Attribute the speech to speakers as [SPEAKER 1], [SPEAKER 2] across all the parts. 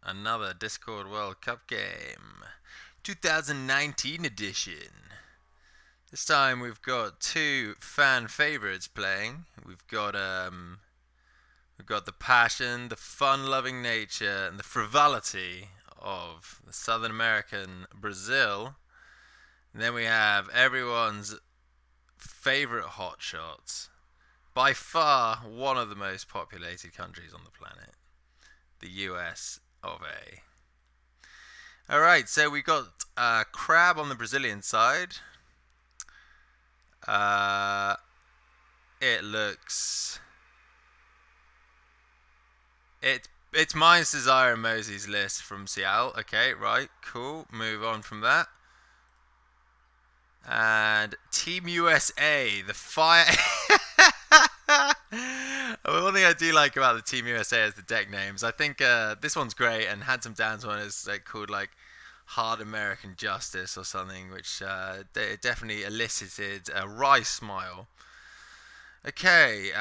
[SPEAKER 1] another Discord World Cup game. 2019 edition. This time we've got two fan favorites playing. We've got the passion, the fun-loving nature, and the frivolity of the Southern American Brazil. And then we have everyone's favorite hotshots. By far one of the most populated countries on the planet, the US of A. Alright, so we got Crab on the Brazilian side. It looks... It's minus Desire and Mosey's list from Seattle. Okay, right, cool. Move on from that. And Team USA, the fire... One thing I do like about the Team USA is the deck names. I think this one's great, and Handsome Dan's one is called Hard American Justice or something, which definitely elicited a wry smile. Okay,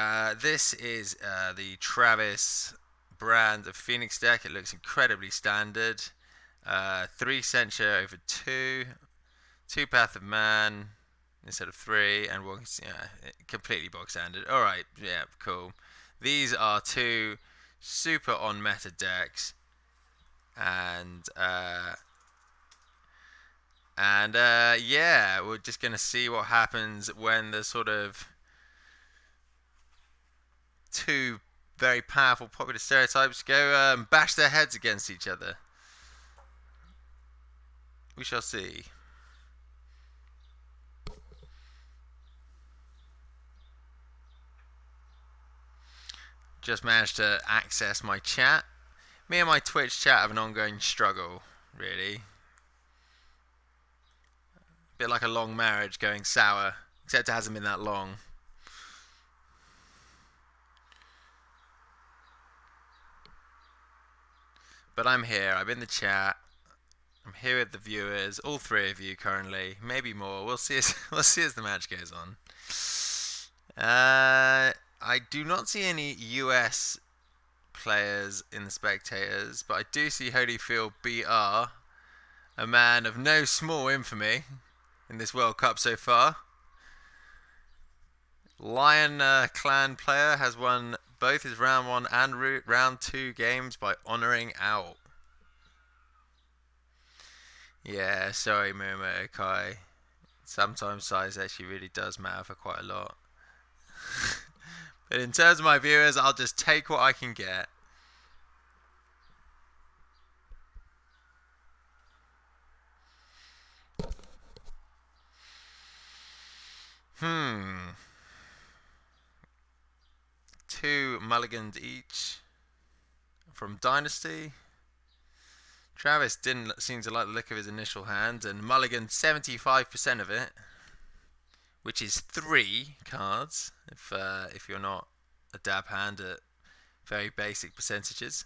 [SPEAKER 1] this is the Travis brand of Phoenix deck. It looks incredibly standard. 3 Censure over 2 Path of Man instead of 3, and one, completely bog standard. Alright, yeah, cool. These are two super on meta decks, and yeah, we're just gonna see what happens when the sort of two very powerful popular stereotypes go bash their heads against each other. We shall see. Just managed to access my chat. Me and my Twitch chat have an ongoing struggle, really. A bit like a long marriage going sour, except it hasn't been that long. But I'm here, I'm in the chat. I'm here with the viewers, all 3 of you currently, maybe more. We'll see as the match goes on. I do not see any US players in the spectators, but I do see Holyfield BR, a man of no small infamy in this World Cup so far. Lion Clan player has won both his round 1 and round 2 games by honouring out. Yeah, sorry Momo Kai. Sometimes size actually really does matter for quite a lot. But in terms of my viewers, I'll just take what I can get. Two mulligans each from Dynasty. Travis didn't seem to like the look of his initial hand and mulliganed 75% of it, which is 3 cards if you're not a dab hand at very basic percentages.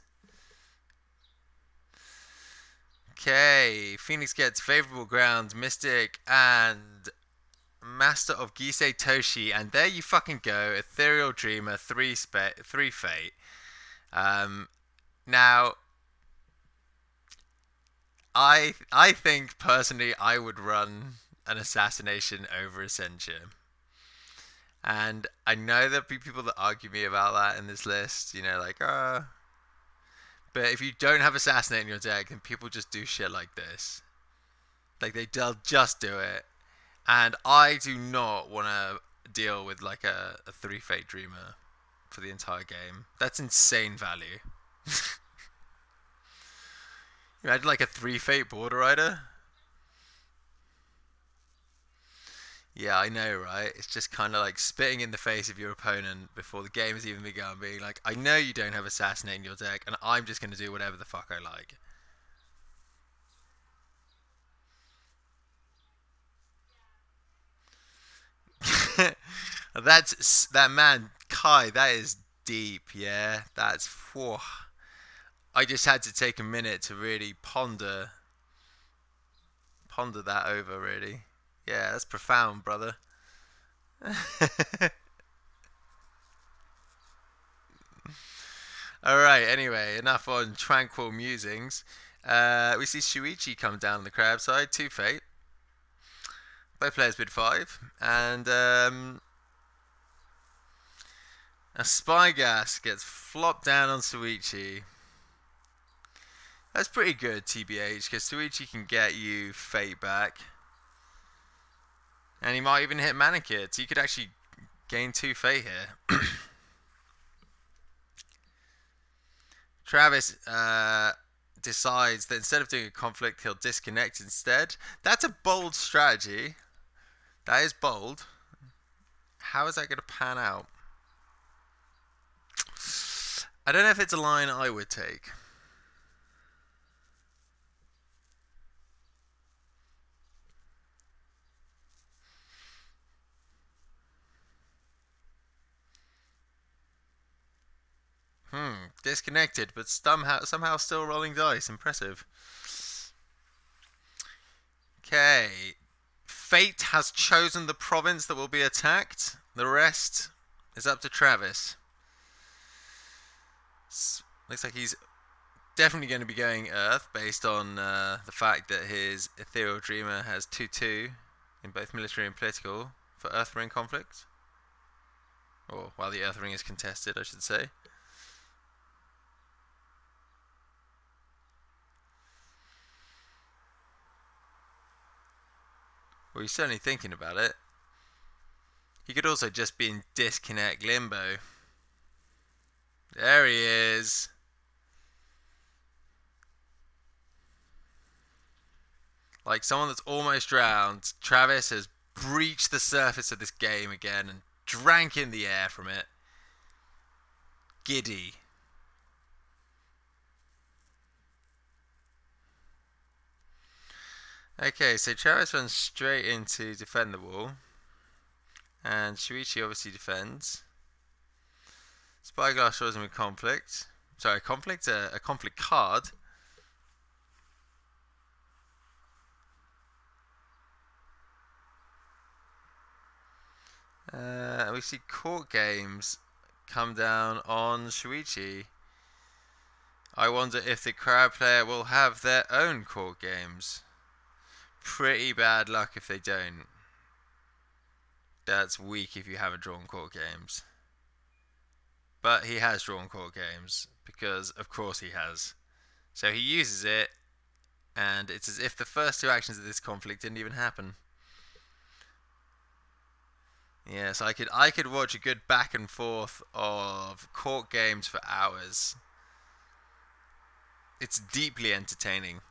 [SPEAKER 1] Okay, Phoenix gets favorable ground, Mystic, and Master of Gisei Toshi, and there you fucking go, Ethereal Dreamer, 3 Fate. Now, I think personally I would run an assassination over a censure. And I know there'll be people that argue me about that in this list, but if you don't have assassinate in your deck, then people just do shit like this. They'll just do it. And I do not want to deal with a 3 Fate Dreamer for the entire game. That's insane value. Imagine a 3 Fate Border Rider. Yeah, I know, right? It's just kind of like spitting in the face of your opponent before the game has even begun, being like, I know you don't have Assassinate in your deck, and I'm just going to do whatever the fuck I like. That man, Kai, that is deep, yeah? Whew. I just had to take a minute to really ponder that over, really. Yeah, that's profound, brother. Alright, anyway, enough on tranquil musings. We see Shuichi come down the crab side, 2 Fate. Both players bid 5. And a Spy Gas gets flopped down on Shuichi. That's pretty good, TBH, because Shuichi can get you Fate back. And he might even hit Mana Kit. So you could actually gain 2 Fate here. Travis decides that instead of doing a conflict, he'll disconnect instead. That's a bold strategy. That is bold. How is that going to pan out? I don't know if it's a line I would take. Disconnected, but somehow still rolling dice. Impressive. Okay. Fate has chosen the province that will be attacked. The rest is up to Travis. Looks like he's definitely going to be going Earth based on the fact that his Ethereal Dreamer has 2/2 in both military and political for Earthring conflict. Or while the Earthring is contested, I should say. Well, he's certainly thinking about it. He could also just be in disconnect limbo. There he is. Like someone that's almost drowned. Travis has breached the surface of this game again and drank in the air from it. Giddy. Okay, so Travis runs straight in to defend the wall. And Shuichi obviously defends. Spyglass shows him a conflict. Sorry, a conflict? A conflict card. We see court games come down on Shuichi. I wonder if the crowd player will have their own court games. Pretty bad luck if they don't. That's weak if you haven't drawn court games. But he has drawn court games, because of course he has. So he uses it, and it's as if the first 2 actions of this conflict didn't even happen. Yeah, so I could watch a good back and forth of court games for hours. It's deeply entertaining.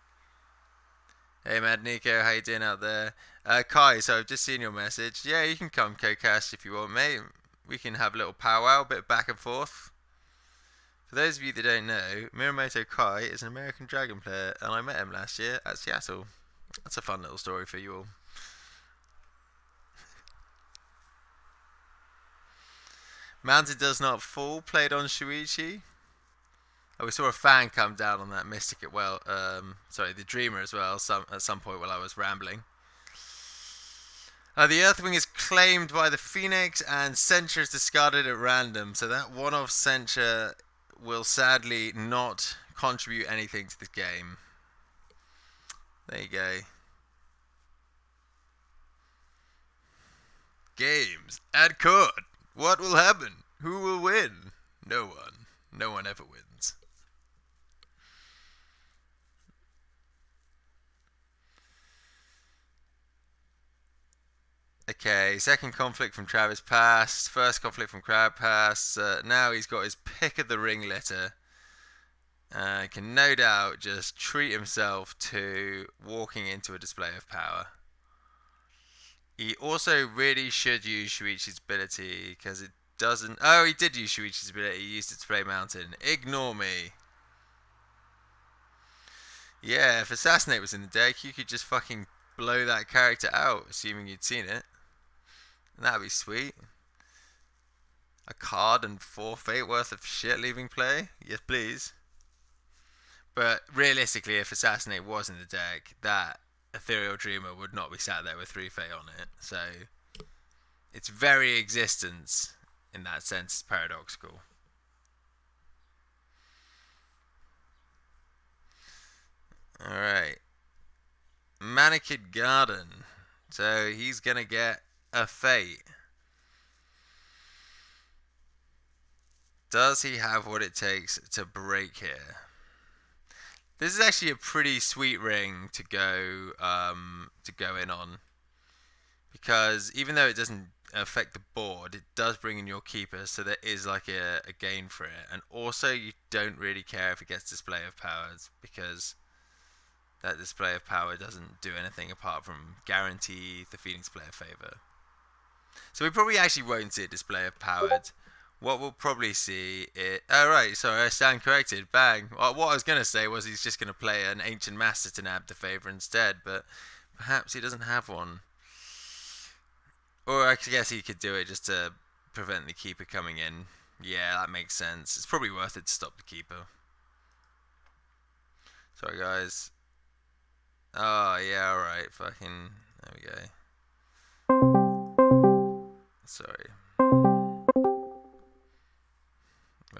[SPEAKER 1] Hey Mad Nico, how you doing out there? Kai, so I've just seen your message. Yeah, you can come co-cast if you want, mate. We can have a little powwow, a bit of back and forth. For those of you that don't know, Miramoto Kai is an American Dragon player, and I met him last year at Seattle. That's a fun little story for you all. Mountain Does Not Fall played on Shuichi. Oh, we saw a fan come down on that Mystic at the Dreamer as well, at some point while I was rambling. The Earthwing is claimed by the Phoenix, and Censure is discarded at random, so that one-off Censure will sadly not contribute anything to the game. There you go. Games at court. What will happen? Who will win? No one. No one ever wins. Okay, second conflict from Travis Pass, first conflict from Crab Pass. Now he's got his pick of the ring litter. Can no doubt just treat himself to walking into a display of power. He also really should use Shuichi's ability, because it doesn't... Oh, he did use Shuichi's ability. He used it to play Mountain. Ignore me. Yeah, if Assassinate was in the deck, you could just fucking blow that character out, assuming you'd seen it. And that'd be sweet. A card and 4 Fate worth of shit leaving play? Yes, please. But realistically, if Assassinate was in the deck, that Ethereal Dreamer would not be sat there with 3 Fate on it. So its very existence, in that sense, is paradoxical. All right. Manicured Garden. So he's gonna get a fate. Does he have what it takes to break here? This is actually a pretty sweet ring to go in on, because even though it doesn't affect the board, it does bring in your keeper, so there is like a gain for it. And also, you don't really care if it gets display of powers, because that display of power doesn't do anything apart from guarantee the Phoenix player favor. So we probably actually won't see a display of powered. What we'll probably see is... Oh, right, sorry, I stand corrected. Bang. Well, what I was going to say was he's just going to play an Ancient Master to nab the favor instead, but perhaps he doesn't have one. Or I guess he could do it just to prevent the keeper coming in. Yeah, that makes sense. It's probably worth it to stop the keeper. Sorry, guys. Oh, yeah, alright. Fucking... There we go. Sorry.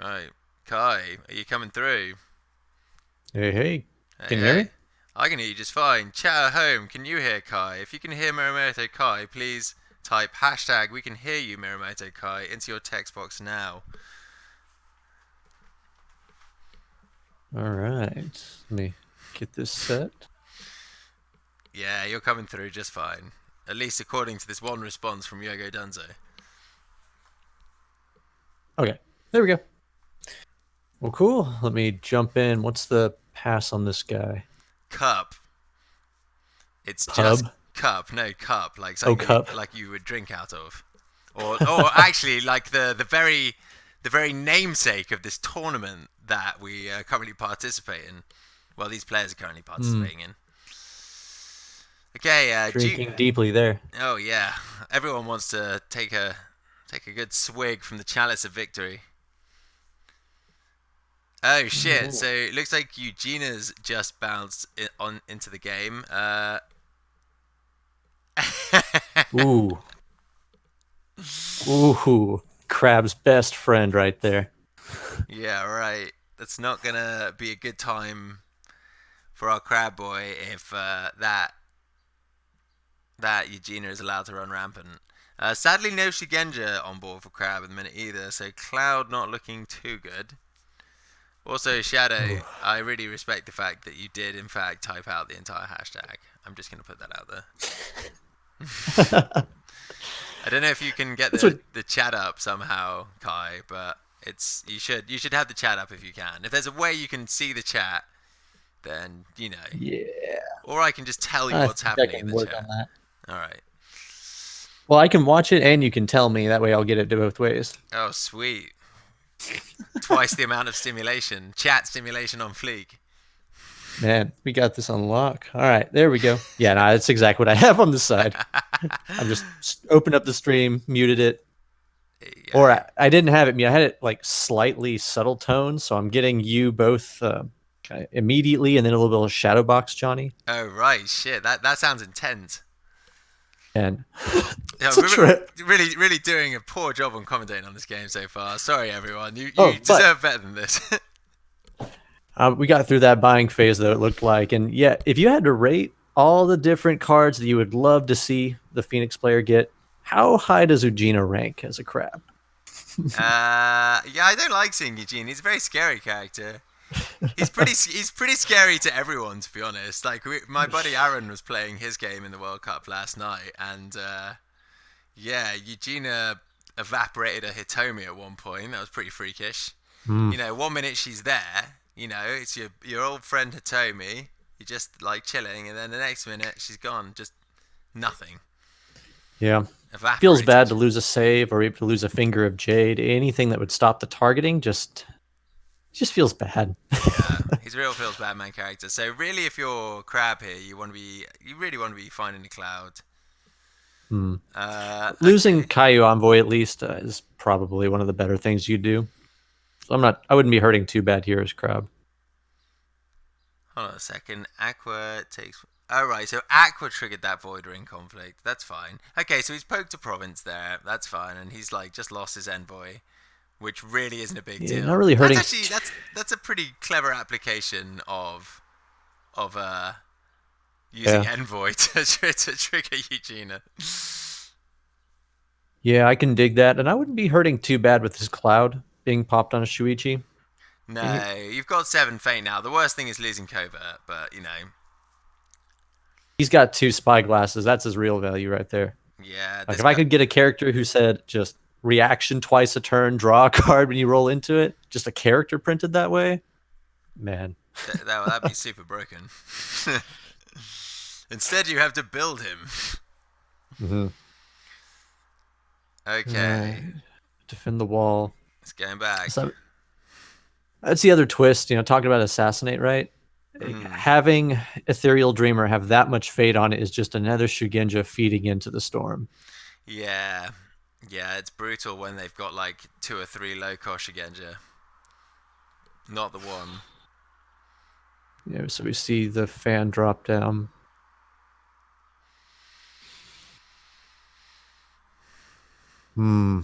[SPEAKER 1] Right. Kai, are you coming through?
[SPEAKER 2] Hey, hey.
[SPEAKER 1] Hey,
[SPEAKER 2] Can you hear
[SPEAKER 1] hey.
[SPEAKER 2] me?
[SPEAKER 1] I can hear you just fine. Chat at home, can you hear Kai? If you can hear Miramoto Kai, please type hashtag we can hear you Miramoto Kai into your text box now.
[SPEAKER 2] All right. Let me get this set.
[SPEAKER 1] Yeah, you're coming through just fine. At least according to this one response from Yogo Dunzo.
[SPEAKER 2] Okay. There we go. Well, cool. Let me jump in. What's the pass on this guy?
[SPEAKER 1] Cup. It's just
[SPEAKER 2] Pub?
[SPEAKER 1] cup, no cup, like
[SPEAKER 2] Oh,
[SPEAKER 1] something
[SPEAKER 2] cup.
[SPEAKER 1] like you would drink out of. Or actually like the very namesake of this tournament that we currently participate in. Well, these players are currently
[SPEAKER 2] Hmm.
[SPEAKER 1] participating in. Okay,
[SPEAKER 2] Drinking deeply there.
[SPEAKER 1] oh yeah, everyone wants to take a good swig from the chalice of victory. Oh shit!
[SPEAKER 2] Ooh.
[SPEAKER 1] So it looks like Eugenia's just bounced on into the game.
[SPEAKER 2] Ooh. Ooh. Crab's best friend right there.
[SPEAKER 1] Yeah, right. That's not gonna be a good time for our crab boy if that Eugenia is allowed to run rampant. Sadly, no Shigenja on board for crab at the minute either, so Cloud not looking too good. Also, Shadow,
[SPEAKER 2] Ooh.
[SPEAKER 1] I really respect the fact that you did, in fact, type out the entire hashtag. I'm just going to put that out there. I don't know if you can get
[SPEAKER 2] That's what.
[SPEAKER 1] the chat up somehow, Kai, but it's you should have the chat up if you can. If there's a way you can see the chat, then you know,
[SPEAKER 2] Yeah.
[SPEAKER 1] or I can just tell you
[SPEAKER 2] I
[SPEAKER 1] what's
[SPEAKER 2] think I
[SPEAKER 1] happening in
[SPEAKER 2] can
[SPEAKER 1] the
[SPEAKER 2] work on
[SPEAKER 1] chat.
[SPEAKER 2] that.
[SPEAKER 1] All right.
[SPEAKER 2] Well, I can watch it and you can tell me. That way I'll get it both ways.
[SPEAKER 1] Oh, sweet. Twice the amount of stimulation. Chat stimulation on fleek.
[SPEAKER 2] Man, we got this on lock. All right, there we go. Yeah, no, that's exactly what I have on the side. I'm just opened up the stream, muted it,
[SPEAKER 1] There you
[SPEAKER 2] or
[SPEAKER 1] go.
[SPEAKER 2] I didn't have it mute. I had it like slightly subtle tone, so I'm getting you both kind of immediately, and then a little bit of shadow box, Johnny.
[SPEAKER 1] Oh right, shit. That sounds intense.
[SPEAKER 2] And
[SPEAKER 1] Yeah,
[SPEAKER 2] it's a trip.
[SPEAKER 1] really, really doing a poor job on commentating on this game so far. Sorry, everyone. You
[SPEAKER 2] Oh, but
[SPEAKER 1] deserve better than this.
[SPEAKER 2] we got through that buying phase, though, it looked like. And yeah, if you had to rate all the different cards that you would love to see the Phoenix player get, how high does Ugina rank as a crab?
[SPEAKER 1] Yeah, I don't like seeing Eugene. He's a very scary character. He's pretty scary to everyone, to be honest. Like my buddy Aaron was playing his game in the World Cup last night, and yeah, Eugenia evaporated a Hitomi at one point. That was pretty freakish.
[SPEAKER 2] Mm,
[SPEAKER 1] You know, 1 minute she's there. You know, it's your old friend Hitomi. You're just like chilling, and then the next minute she's gone. Just nothing.
[SPEAKER 2] yeah. Feels bad
[SPEAKER 1] Evaporated.
[SPEAKER 2] to lose a save or even to lose a finger of jade. Anything that would stop the targeting just feels bad.
[SPEAKER 1] Yeah, he's a real feels bad man character. So really, if you're crab here, you really want to be finding the cloud.
[SPEAKER 2] Hmm. Losing
[SPEAKER 1] Okay.
[SPEAKER 2] Caillou Envoy at least is probably one of the better things you do. So I wouldn't be hurting too bad here as Crab.
[SPEAKER 1] Hold on a second. Aqua takes. Oh right, so Aqua triggered that Void Ring conflict. That's fine. Okay, so he's poked a province there. That's fine, and he's like just lost his envoy, which really isn't a big
[SPEAKER 2] Yeah, not
[SPEAKER 1] deal.
[SPEAKER 2] really
[SPEAKER 1] That's
[SPEAKER 2] hurting.
[SPEAKER 1] actually that's a pretty clever application of using
[SPEAKER 2] Yeah.
[SPEAKER 1] Envoy to trigger Eugenia.
[SPEAKER 2] Yeah, I can dig that, and I wouldn't be hurting too bad with his cloud being popped on a Shuichi. And
[SPEAKER 1] No, you've got 7 Fate now. The worst thing is losing Covert, but
[SPEAKER 2] he's got 2 spyglasses. That's his real value right there.
[SPEAKER 1] yeah,
[SPEAKER 2] Like
[SPEAKER 1] this
[SPEAKER 2] if I
[SPEAKER 1] guy.
[SPEAKER 2] could get a character who said just reaction twice a turn, draw a card when you roll into it, just a character printed that way, man.
[SPEAKER 1] That'd be super broken. Instead, you have to build him.
[SPEAKER 2] Mm-hmm.
[SPEAKER 1] Okay,
[SPEAKER 2] Defend the wall.
[SPEAKER 1] it's going back.
[SPEAKER 2] So that's the other twist, talking about assassinate, right?
[SPEAKER 1] Mm,
[SPEAKER 2] Having Ethereal Dreamer have that much fate on it is just another Shugenja feeding into the storm.
[SPEAKER 1] yeah, yeah, it's brutal when they've got like 2 or 3 low cost Shigenja, not the one.
[SPEAKER 2] So we see the fan drop down. I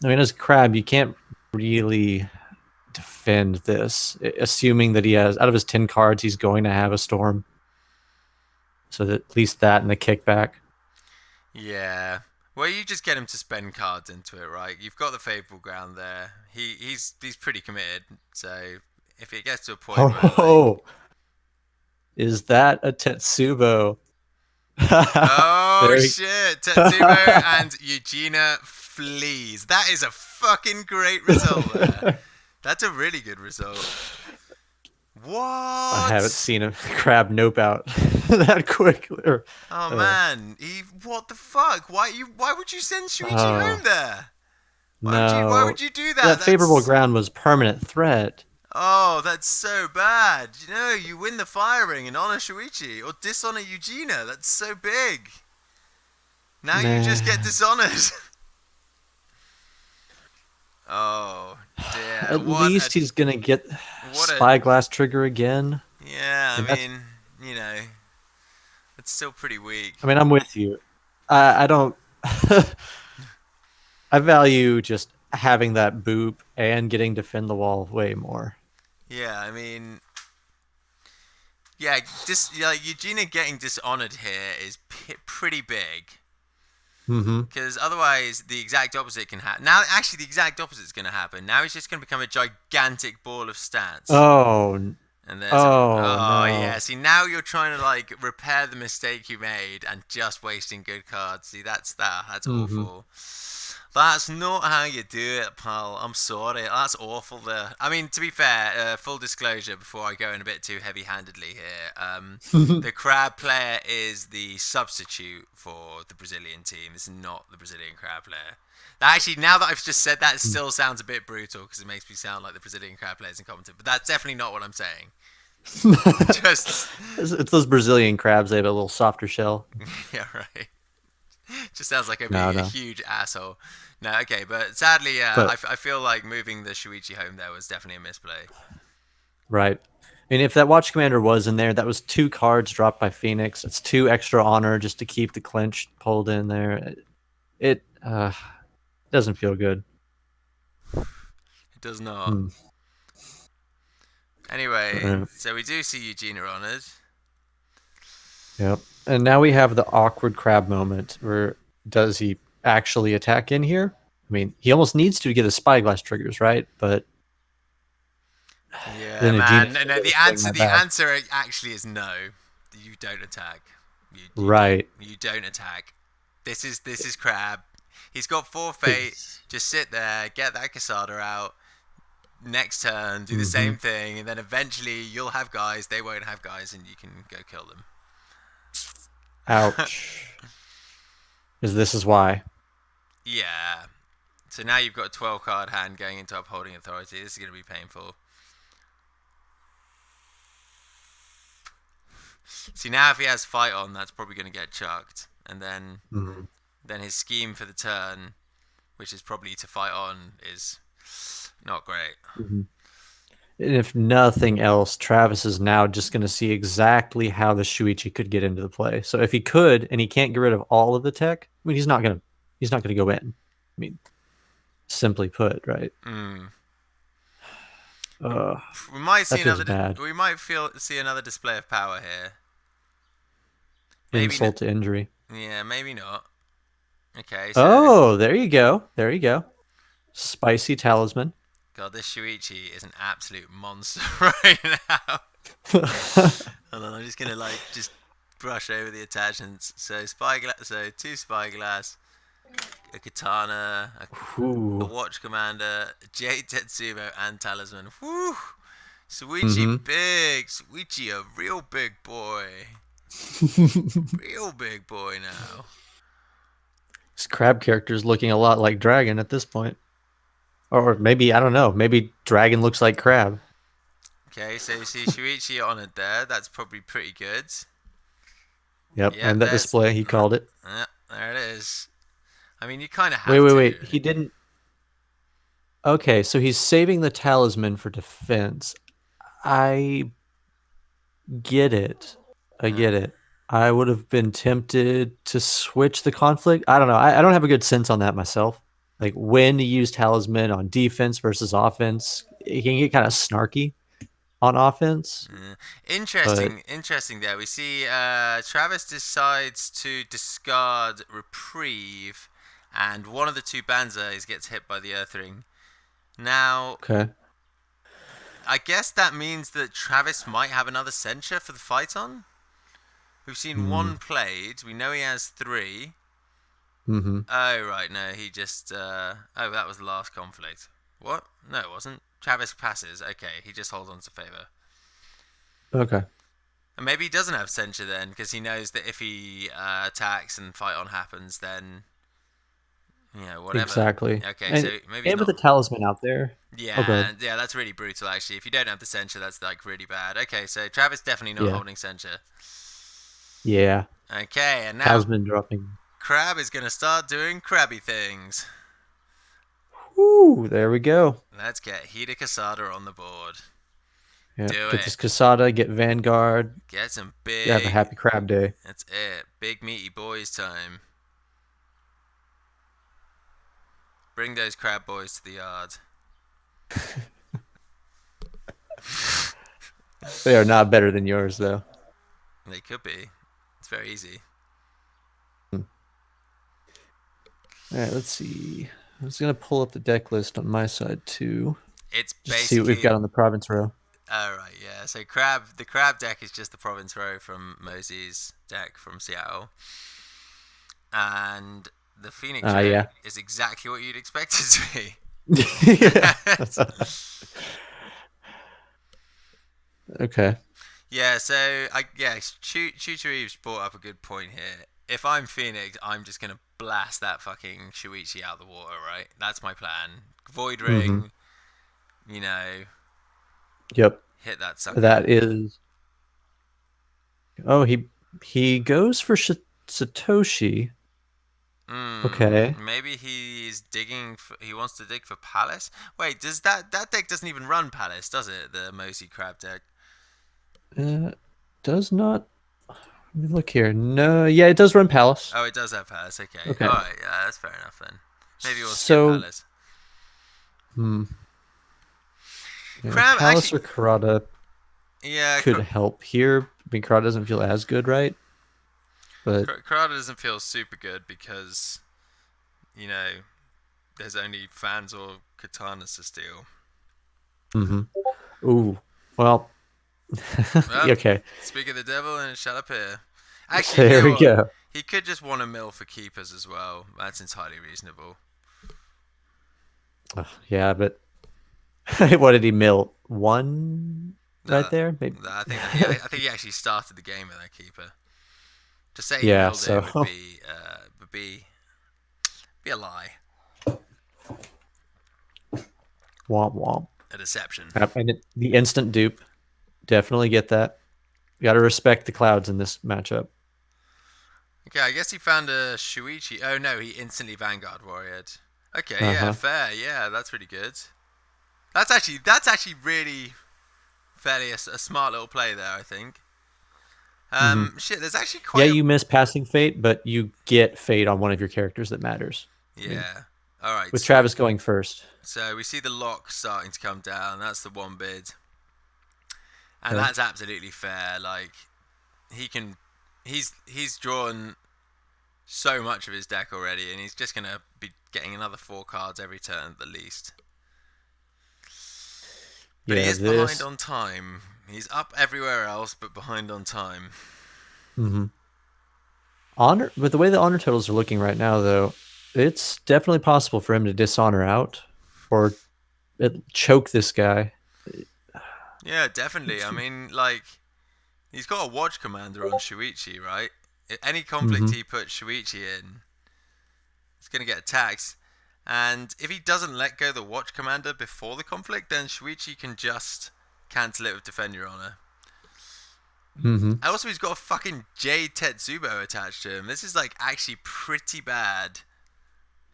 [SPEAKER 2] mean, as Crab, you can't really defend this, assuming that he has, out of his 10 cards, he's going to have a storm. So that at least that and the kickback.
[SPEAKER 1] Yeah. Well, you just get him to spend cards into it, right? You've got the favorable ground there. He's pretty committed. So if it gets to a point where like,
[SPEAKER 2] Oh, is that a Tetsubo?
[SPEAKER 1] oh
[SPEAKER 2] There he-
[SPEAKER 1] shit, Tetsubo and Eugenia flees. That is a fucking great result there. That's a really good result.
[SPEAKER 2] I haven't
[SPEAKER 1] What?
[SPEAKER 2] seen a Crab nope out that quickly.
[SPEAKER 1] Oh man, what the fuck? Why would you send Shuichi
[SPEAKER 2] Oh,
[SPEAKER 1] home there? Why
[SPEAKER 2] no.
[SPEAKER 1] would you do that?
[SPEAKER 2] That favorable
[SPEAKER 1] That's
[SPEAKER 2] ground was permanent threat.
[SPEAKER 1] Oh, that's so bad. You win the firing and honor Shuichi or dishonor Eugenia. That's so big. Now you just get
[SPEAKER 2] Man.
[SPEAKER 1] dishonored. Oh dear.
[SPEAKER 2] At least he's going to get
[SPEAKER 1] what a
[SPEAKER 2] Spyglass trigger again.
[SPEAKER 1] yeah.
[SPEAKER 2] And
[SPEAKER 1] I
[SPEAKER 2] that's,
[SPEAKER 1] mean, you know, it's still pretty weak.
[SPEAKER 2] I mean, I'm with you. I don't. I value just having that boop and getting defend the wall way more.
[SPEAKER 1] Yeah, I mean, yeah, just like Eugenia getting dishonored here is pretty big.
[SPEAKER 2] Mm-hmm.
[SPEAKER 1] Because otherwise, the exact opposite can happen. Now, actually, the exact opposite is going to happen. Now he's just going to become a gigantic ball of stats.
[SPEAKER 2] Oh,
[SPEAKER 1] And there's
[SPEAKER 2] oh
[SPEAKER 1] oh
[SPEAKER 2] no.
[SPEAKER 1] yeah. See, now you're trying to like repair the mistake you made and just wasting good cards. See, that's
[SPEAKER 2] Mm-hmm.
[SPEAKER 1] awful. That's not how you do it, pal. I'm sorry. That's awful there. I mean, to be fair, full disclosure before I go in a bit too heavy-handedly here, the Crab player is the substitute for the Brazilian team. It's not the Brazilian Crab player. Actually, now that I've just said that, it still sounds a bit brutal because it makes me sound like the Brazilian Crab player is incompetent. But that's definitely not what I'm saying. Just
[SPEAKER 2] It's those Brazilian crabs. They have a little softer shell.
[SPEAKER 1] yeah, right. Just sounds like I'm
[SPEAKER 2] No,
[SPEAKER 1] being a
[SPEAKER 2] no.
[SPEAKER 1] huge asshole. No, okay, but sadly,
[SPEAKER 2] But
[SPEAKER 1] I feel like moving the Shuichi home there was definitely a misplay.
[SPEAKER 2] right. And if that Watch Commander was in there, that was 2 cards dropped by Phoenix. It's 2 extra honor just to keep the clinch pulled in there. It doesn't feel good.
[SPEAKER 1] It does not.
[SPEAKER 2] Hmm.
[SPEAKER 1] Anyway, so we do see Eugenia honored.
[SPEAKER 2] Yep. And now we have the awkward crab moment where does he actually attack in here? I mean, he almost needs to get his spyglass triggers, right? But
[SPEAKER 1] Yeah,
[SPEAKER 2] then
[SPEAKER 1] man.
[SPEAKER 2] Agena
[SPEAKER 1] No, the answer actually is no. You don't attack.
[SPEAKER 2] Right.
[SPEAKER 1] You don't attack. This is Crab. He's got 4 fate. Just sit there, get that Casada out. Next turn, do the same thing, and then eventually you'll have guys. They won't have guys, and you can go kill them.
[SPEAKER 2] Ouch. Because this is why.
[SPEAKER 1] Yeah. So now you've got a 12 card hand going into Upholding Authority. This is going to be painful. See, now if he has Fight on, that's probably going to get chucked. And then his scheme for the turn, which is probably to fight on, is not great.
[SPEAKER 2] And if nothing else, Travis is now just going to see exactly how the Shuichi could get into the play. So if he could, and he can't get rid of all of the tech, I mean, he's not going to go in. I mean, simply put, right? Uh,
[SPEAKER 1] We might
[SPEAKER 2] that
[SPEAKER 1] see
[SPEAKER 2] feels
[SPEAKER 1] another.
[SPEAKER 2] bad.
[SPEAKER 1] We might see another display of power here. Maybe.
[SPEAKER 2] Insult to injury.
[SPEAKER 1] Yeah, maybe not. Okay, so
[SPEAKER 2] Oh, there you go. There you go. Spicy talisman.
[SPEAKER 1] God, this Shuichi is an absolute monster right now. Hold on, I'm just gonna just brush over the attachments. So so two spyglass, a katana, a
[SPEAKER 2] Ooh.
[SPEAKER 1] watch commander, Jade Tetsubo, and talisman. Whew!
[SPEAKER 2] Mm-hmm.
[SPEAKER 1] Shuichi, a real big boy, real big boy now.
[SPEAKER 2] This crab character is looking a lot like Dragon at this point. Or maybe, I don't know, maybe Dragon looks like Crab.
[SPEAKER 1] Okay, so you see Shuichi on it there. That's probably pretty good.
[SPEAKER 2] Yep,
[SPEAKER 1] Yep,
[SPEAKER 2] and that display, he called it.
[SPEAKER 1] there it is. I mean, you kind of
[SPEAKER 2] Wait,
[SPEAKER 1] have
[SPEAKER 2] wait,
[SPEAKER 1] to.
[SPEAKER 2] wait. He didn't. Okay, so he's saving the talisman for defense. I get it. I
[SPEAKER 1] Uh,
[SPEAKER 2] get it. I would have been tempted to switch the conflict. I don't know. I don't have a good sense on that myself. Like when to use talisman on defense versus offense. It can get kind of snarky on offense, but
[SPEAKER 1] Interesting. There we see Travis decides to discard reprieve, and one of the two Banzais gets hit by the Earth Ring. Now,
[SPEAKER 2] okay.
[SPEAKER 1] I guess that means that Travis might have another censure for the fight on. We've seen
[SPEAKER 2] Mm,
[SPEAKER 1] one played. We know he has three.
[SPEAKER 2] mm-hmm.
[SPEAKER 1] Oh right, no, he just. Oh, that was the last conflict. What? No, it wasn't. Travis passes. Okay, he just holds on to favor.
[SPEAKER 2] Okay.
[SPEAKER 1] And maybe he doesn't have censure then, because he knows that if he attacks and fight on happens, then whatever.
[SPEAKER 2] Exactly.
[SPEAKER 1] Okay, so maybe he's
[SPEAKER 2] And with
[SPEAKER 1] not.
[SPEAKER 2] the talisman out there. Oh, good.
[SPEAKER 1] Yeah, that's really brutal actually. If you don't have the censure, that's like really bad. Okay, so Travis definitely not
[SPEAKER 2] Yeah.
[SPEAKER 1] holding censure.
[SPEAKER 2] Yeah.
[SPEAKER 1] Okay, and now
[SPEAKER 2] Talisman dropping.
[SPEAKER 1] Crab is gonna start doing crabby things.
[SPEAKER 2] Woo, there we go.
[SPEAKER 1] Let's get Hida Casada on the board.
[SPEAKER 2] Yeah.
[SPEAKER 1] Do
[SPEAKER 2] Get
[SPEAKER 1] it.
[SPEAKER 2] this Casada, get Vanguard.
[SPEAKER 1] Get some
[SPEAKER 2] Have a
[SPEAKER 1] big.
[SPEAKER 2] happy crab day.
[SPEAKER 1] That's it. Big meaty boys time. Bring those crab boys to the yard.
[SPEAKER 2] They are not better than yours, though.
[SPEAKER 1] They could be. It's very easy.
[SPEAKER 2] All right, let's see. I'm just gonna pull up the deck list on my side too,
[SPEAKER 1] It's
[SPEAKER 2] just to see what we've
[SPEAKER 1] basically.
[SPEAKER 2] got on the province row.
[SPEAKER 1] Oh right, yeah. So the crab deck is just the province row from Mosey's deck from Seattle, and the Phoenix row
[SPEAKER 2] Yeah.
[SPEAKER 1] is exactly what you'd expect it to be.
[SPEAKER 2] Yeah. Okay.
[SPEAKER 1] Yeah, so Choo Reeves brought up a good point here. If I'm Phoenix, I'm just gonna blast that fucking Shuichi out of the water, right? That's my plan. Void
[SPEAKER 2] Mm-hmm.
[SPEAKER 1] Ring, you know,
[SPEAKER 2] Yep.
[SPEAKER 1] hit that sucker.
[SPEAKER 2] That is. Oh, he goes for Satoshi. Okay.
[SPEAKER 1] Maybe he's digging. He wants to dig for Palace. Wait, does that deck doesn't even run Palace, does it? The Mosey Crab deck.
[SPEAKER 2] Does not. Let me look here. No. Yeah, it does run Palace.
[SPEAKER 1] Oh, it does have Palace. Okay.
[SPEAKER 2] Okay.
[SPEAKER 1] All right. Yeah, that's fair enough then. Maybe he wants to
[SPEAKER 2] So.
[SPEAKER 1] get Palace.
[SPEAKER 2] Yeah,
[SPEAKER 1] Crab
[SPEAKER 2] Palace
[SPEAKER 1] actually.
[SPEAKER 2] or Karada
[SPEAKER 1] Yeah,
[SPEAKER 2] could help here. I mean, Karada doesn't feel as good, right? But
[SPEAKER 1] Karada doesn't feel super good because you know there's only fans or katanas to steal.
[SPEAKER 2] ooh, well,
[SPEAKER 1] Well,
[SPEAKER 2] okay.
[SPEAKER 1] speak of the devil and it shall appear. Actually,
[SPEAKER 2] There we go.
[SPEAKER 1] He could just want a mill for keepers as well. That's entirely reasonable.
[SPEAKER 2] Yeah, but what did he mill? One right
[SPEAKER 1] No,
[SPEAKER 2] there, maybe.
[SPEAKER 1] I think he actually started the game with that keeper. To say he
[SPEAKER 2] Yeah.
[SPEAKER 1] milled
[SPEAKER 2] So
[SPEAKER 1] it would be a lie,
[SPEAKER 2] womp womp.
[SPEAKER 1] a deception.
[SPEAKER 2] And the instant dupe. Definitely get that. Got to respect the clouds in this matchup.
[SPEAKER 1] Okay, I guess he found a Shuichi. Oh no, he instantly Vanguard Warriored. Okay, yeah, fair. Yeah, that's really good. That's actually really fairly a smart little play there, I think. Shit, there's actually
[SPEAKER 2] Yeah,
[SPEAKER 1] quite.
[SPEAKER 2] you miss passing fate, but you get fate on one of your characters that matters.
[SPEAKER 1] Yeah. All right,
[SPEAKER 2] with Travis going first.
[SPEAKER 1] so we see the lock starting to come down. That's the one bid, and
[SPEAKER 2] Okay.
[SPEAKER 1] that's absolutely fair. Like he can, he's drawn so much of his deck already, and he's just gonna be getting another 4 cards every turn at the least. But he
[SPEAKER 2] Yeah,
[SPEAKER 1] is behind
[SPEAKER 2] this.
[SPEAKER 1] on time. He's up everywhere else, but behind on time.
[SPEAKER 2] Hmm. Honor, with the way the honor totals are looking right now, though, it's definitely possible for him to dishonor out or choke this guy.
[SPEAKER 1] Yeah, definitely. I mean, like, he's got a watch commander on Shuichi, right? Any conflict
[SPEAKER 2] Mm-hmm.
[SPEAKER 1] he puts Shuichi in, he's going to get attacked. And if he doesn't let go the watch commander before the conflict, then Shuichi can just cancel it with Defend Your Honor.
[SPEAKER 2] Mm-hmm.
[SPEAKER 1] And also, he's got a fucking Jade Tetsubo attached to him. This is, like, actually pretty bad.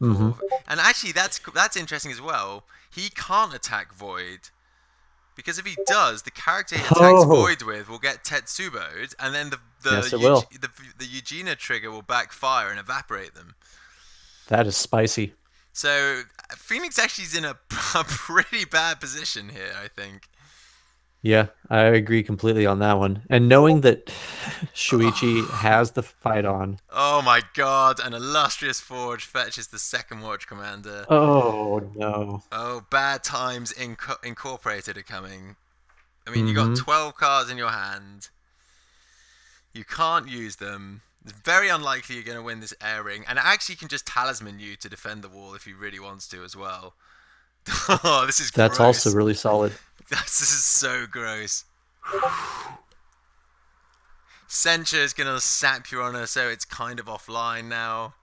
[SPEAKER 2] Mm-hmm.
[SPEAKER 1] And actually, that's interesting as well. He can't attack Void. Because if he does, the character he attacks
[SPEAKER 2] Oh,
[SPEAKER 1] Void with will get Tetsubo'd, and then
[SPEAKER 2] yes, it will.
[SPEAKER 1] The Eugenia trigger will backfire and evaporate them.
[SPEAKER 2] That is spicy.
[SPEAKER 1] So Phoenix actually is in a pretty bad position here, I think.
[SPEAKER 2] Yeah, I agree completely on that one. And knowing that Shuichi
[SPEAKER 1] Oh,
[SPEAKER 2] has the fight on.
[SPEAKER 1] oh my god, an illustrious forge fetches the second watch commander.
[SPEAKER 2] Oh no.
[SPEAKER 1] Oh, bad times incorporated are coming. I mean, you got
[SPEAKER 2] Mm-hmm.
[SPEAKER 1] 12 cards in your hand. You can't use them. It's very unlikely you're going to win this air ring, and actually can just talisman you to defend the wall if he really wants to as well. Oh, this is
[SPEAKER 2] That's also
[SPEAKER 1] gross.
[SPEAKER 2] really solid.
[SPEAKER 1] This is so gross. Sencha is going to sap your honor, so it's kind of offline now.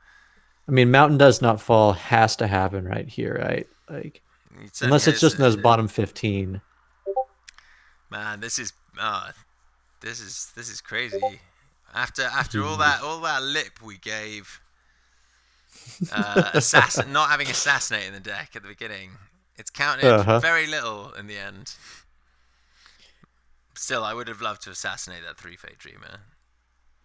[SPEAKER 2] I mean, Mountain Does Not Fall has to happen right here, right? Like,
[SPEAKER 1] It certainly
[SPEAKER 2] unless it's
[SPEAKER 1] is.
[SPEAKER 2] just in those bottom 15.
[SPEAKER 1] Man, this is crazy. After
[SPEAKER 2] Yeah.
[SPEAKER 1] all that lip we gave not having assassinate in the deck at the beginning, it's counted
[SPEAKER 2] Uh-huh.
[SPEAKER 1] very little in the end. Still, I would have loved to assassinate that 3 Fate Dreamer.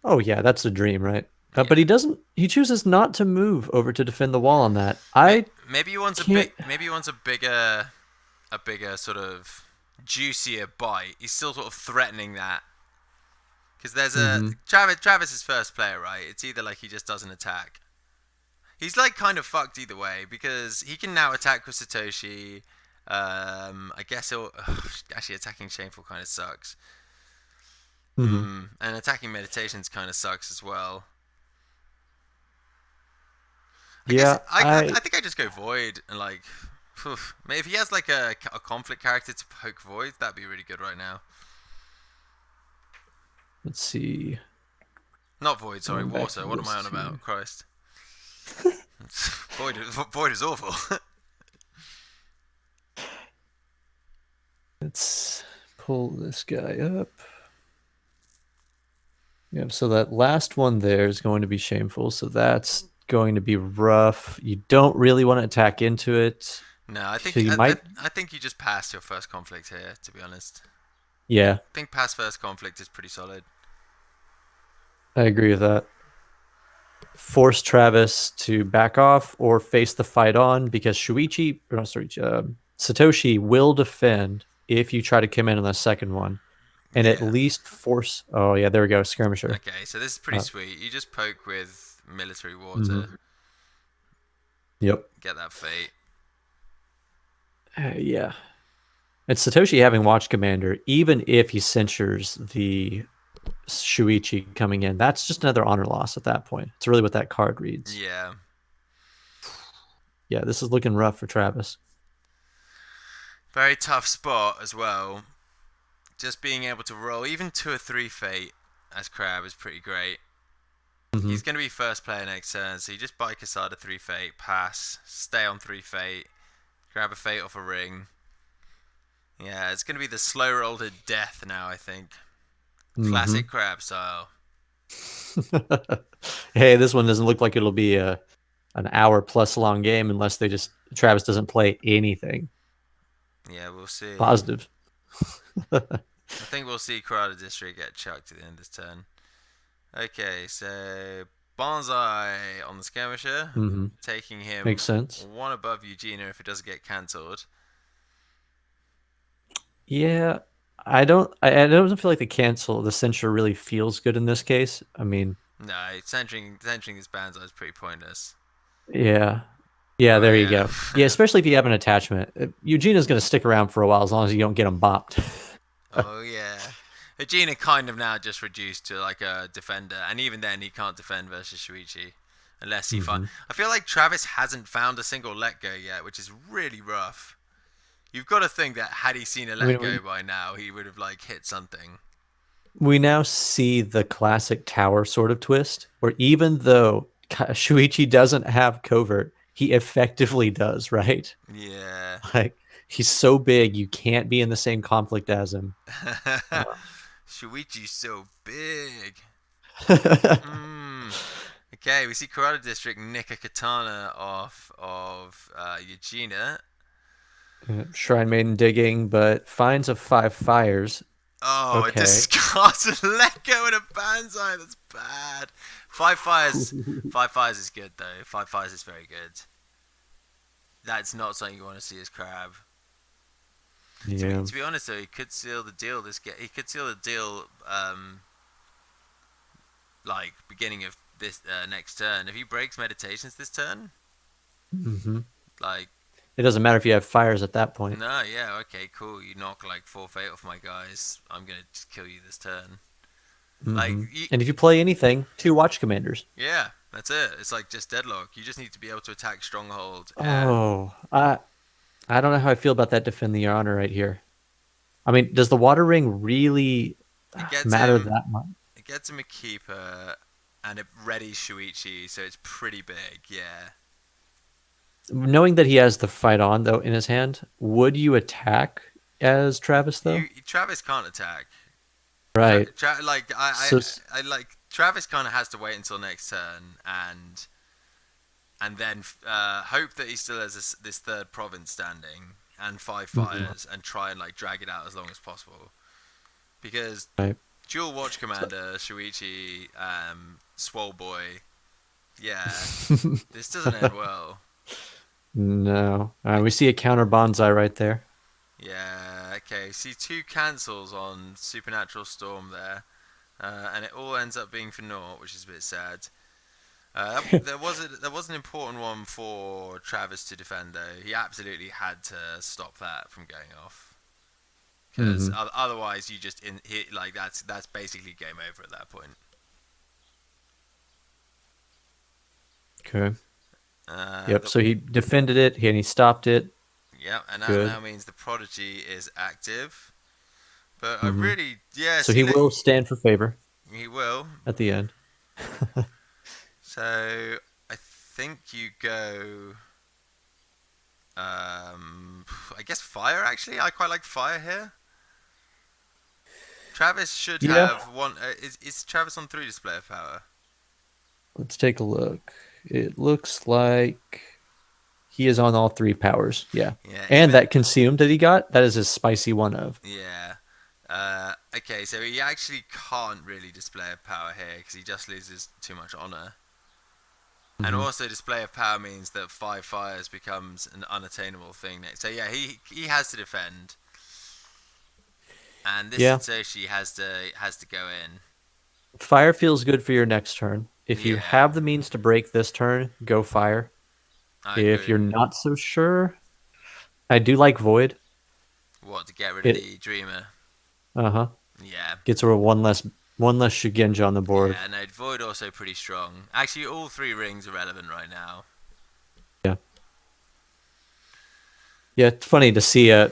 [SPEAKER 2] Oh yeah, that's a dream, right? But
[SPEAKER 1] Yeah.
[SPEAKER 2] he doesn't. He chooses not to move over to defend the wall on that. I
[SPEAKER 1] Maybe he wants a
[SPEAKER 2] can't.
[SPEAKER 1] big. Maybe he wants a bigger sort of juicier bite. He's still sort of threatening that because there's a
[SPEAKER 2] Hmm.
[SPEAKER 1] Travis is first player, right? It's either like he just doesn't attack. He's like kind of fucked either way because he can now attack with Satoshi. I guess he'll actually attacking Shameful kind of sucks.
[SPEAKER 2] Hmm.
[SPEAKER 1] And attacking Meditations kind of sucks as well. I guess
[SPEAKER 2] Yeah, I.
[SPEAKER 1] I think I just go Void and like, maybe if he has like a conflict character to poke Void, that'd be really good right now.
[SPEAKER 2] Let's see.
[SPEAKER 1] Not Void, sorry,
[SPEAKER 2] Going back to
[SPEAKER 1] Water.
[SPEAKER 2] the
[SPEAKER 1] What am I on
[SPEAKER 2] list
[SPEAKER 1] about?
[SPEAKER 2] here.
[SPEAKER 1] Christ, Void is awful.
[SPEAKER 2] Let's pull this guy up. Yep. So that last one there is going to be shameful. So that's going to be rough. You don't really want to attack into it.
[SPEAKER 1] No, I
[SPEAKER 2] So
[SPEAKER 1] think
[SPEAKER 2] you might.
[SPEAKER 1] I think you just pass your first conflict here. To be honest,
[SPEAKER 2] Yeah,
[SPEAKER 1] I think pass first conflict is pretty solid.
[SPEAKER 2] I agree with that. Force Travis to back off or face the fight on because Shuichi, or no, sorry, Satoshi will defend if you try to come in on the second one and at
[SPEAKER 1] Yeah.
[SPEAKER 2] least force. Oh yeah, there we go, skirmisher.
[SPEAKER 1] Okay, so this is pretty sweet. You just poke with military water,
[SPEAKER 2] Mhm. Yep.
[SPEAKER 1] get that fate.
[SPEAKER 2] Yeah. And Satoshi having Watch Commander, even if he censures the Shuichi coming in, that's just another honor loss at that point. It's really what that card reads.
[SPEAKER 1] Yeah.
[SPEAKER 2] Yeah, this is looking rough for Travis.
[SPEAKER 1] Very tough spot as well. Just being able to roll even 2 or 3 fate as Crab is pretty great.
[SPEAKER 2] Hmm.
[SPEAKER 1] He's going to be first player next turn, so you just buy Casada 3 fate, pass, stay on 3 fate, grab a fate off a ring. Yeah, it's going to be the slow roll to death now, I think.
[SPEAKER 2] Hmm.
[SPEAKER 1] Classic Crab style.
[SPEAKER 2] Hey, this one doesn't look like it'll be an hour plus long game unless they just Travis doesn't play anything
[SPEAKER 1] Yeah, we'll see.
[SPEAKER 2] positive.
[SPEAKER 1] I think we'll see Corrado District get chucked at the end of this turn. Okay, so Banzai on the Skirmisher,
[SPEAKER 2] Hmm.
[SPEAKER 1] taking him
[SPEAKER 2] Makes sense.
[SPEAKER 1] one above Eugenia if it doesn't get cancelled.
[SPEAKER 2] Yeah, I don't feel like the censure really feels good in this case. I mean,
[SPEAKER 1] No, centering his Banzai is pretty pointless.
[SPEAKER 2] yeah. Yeah,
[SPEAKER 1] But
[SPEAKER 2] there you
[SPEAKER 1] yeah.
[SPEAKER 2] go. Yeah, especially if you have an attachment. Eugena's going to stick around for a while as long as you don't get him bopped.
[SPEAKER 1] Oh yeah. Vegeta kind of now just reduced to like a defender, and even then he can't defend versus Shuichi unless he find.
[SPEAKER 2] Hmm.
[SPEAKER 1] I feel like Travis hasn't found a single let go yet, which is really rough. You've got to think that had he seen a
[SPEAKER 2] I
[SPEAKER 1] let
[SPEAKER 2] mean,
[SPEAKER 1] go by now, he would have like hit something.
[SPEAKER 2] we now see the classic tower sort of twist, where even though Shuichi doesn't have covert, he effectively does, right?
[SPEAKER 1] Yeah.
[SPEAKER 2] Like he's so big, you can't be in the same conflict as him.
[SPEAKER 1] Shuichi's so big.
[SPEAKER 2] Uh,
[SPEAKER 1] Hmm. Okay, we see Kurata District nick a katana off of Eugenia.
[SPEAKER 2] Shrine Maiden digging, but finds of five fires.
[SPEAKER 1] Oh, a
[SPEAKER 2] Okay.
[SPEAKER 1] discarded Lego and a Banzai. That's bad. Five fires. Five fires is good though. Five fires is very good. That's not something you want to see as Crab.
[SPEAKER 2] Yeah.
[SPEAKER 1] To be honest though, he could seal the deal. He could seal the deal. Like beginning of this next turn. If he breaks meditations this turn,
[SPEAKER 2] Hmm.
[SPEAKER 1] like
[SPEAKER 2] It doesn't matter if you have fires at that point.
[SPEAKER 1] no, yeah, okay, cool. You knock like four fate off my guys. I'm gonna just kill you this turn. Like,
[SPEAKER 2] Hmm. And if you play anything, two watch commanders.
[SPEAKER 1] yeah, that's it. It's like just deadlock. You just need to be able to attack stronghold.
[SPEAKER 2] Oh, I don't know how I feel about that defend the honor right here. I mean, does the water ring really
[SPEAKER 1] It gets
[SPEAKER 2] matter
[SPEAKER 1] him.
[SPEAKER 2] that much?
[SPEAKER 1] It gets him a keeper, and it readies Shuichi, so it's pretty big. Yeah.
[SPEAKER 2] Knowing that he has the fight on though in his hand, would you attack as Travis though?
[SPEAKER 1] You Travis can't attack.
[SPEAKER 2] Right.
[SPEAKER 1] Like
[SPEAKER 2] So
[SPEAKER 1] I like Travis kind of has to wait until next turn and then hope that he still has this third province standing and five
[SPEAKER 2] mhm,
[SPEAKER 1] fires and try and like drag it out as long as possible because
[SPEAKER 2] right.
[SPEAKER 1] dual watch
[SPEAKER 2] So,
[SPEAKER 1] commander Shuichi, Swole Boy, yeah, this doesn't end well.
[SPEAKER 2] no. We see a counter bonsai right there.
[SPEAKER 1] Yeah, okay. See two cancels on Supernatural Storm there, and it all ends up being for naught, which is a bit sad. There was an important one for Travis to defend though. He absolutely had to stop that from going off because
[SPEAKER 2] Hmm.
[SPEAKER 1] otherwise you just like that's basically game over at that point.
[SPEAKER 2] Okay. Yep.
[SPEAKER 1] The,
[SPEAKER 2] So he defended it and he stopped it.
[SPEAKER 1] yeah, and that
[SPEAKER 2] Good.
[SPEAKER 1] now means the Prodigy is active. But I
[SPEAKER 2] Hmm.
[SPEAKER 1] really, yeah,
[SPEAKER 2] So
[SPEAKER 1] see,
[SPEAKER 2] he will stand for favor
[SPEAKER 1] he will.
[SPEAKER 2] at the end.
[SPEAKER 1] So I think you go. I guess fire. Actually, I quite like fire here. Travis should
[SPEAKER 2] Yeah.
[SPEAKER 1] have one. Is Travis on three display of power?
[SPEAKER 2] Let's take a look. It looks like he is on all three powers. Yeah.
[SPEAKER 1] Yeah,
[SPEAKER 2] And that consumed that he got, that is his spicy one of.
[SPEAKER 1] yeah. Okay, so he actually can't really display a power here because he just loses too much honor. And
[SPEAKER 2] Hmm.
[SPEAKER 1] also, display of power means that five fires becomes an unattainable thing next. So yeah, he has to defend, and this
[SPEAKER 2] Yeah.
[SPEAKER 1] Satoshi has to go in.
[SPEAKER 2] Fire feels good for your next turn. If you
[SPEAKER 1] Yeah,
[SPEAKER 2] have the means to break this turn, go fire.
[SPEAKER 1] I
[SPEAKER 2] If you're
[SPEAKER 1] agree.
[SPEAKER 2] not so sure, I do like Void.
[SPEAKER 1] What to get rid of
[SPEAKER 2] It
[SPEAKER 1] the Dreamer?
[SPEAKER 2] uh-huh.
[SPEAKER 1] Yeah,
[SPEAKER 2] Gets her one less Shugenja on the board.
[SPEAKER 1] yeah. No, Void also pretty strong. Actually, all three rings are relevant right now.
[SPEAKER 2] Yeah. Yeah, it's funny to see a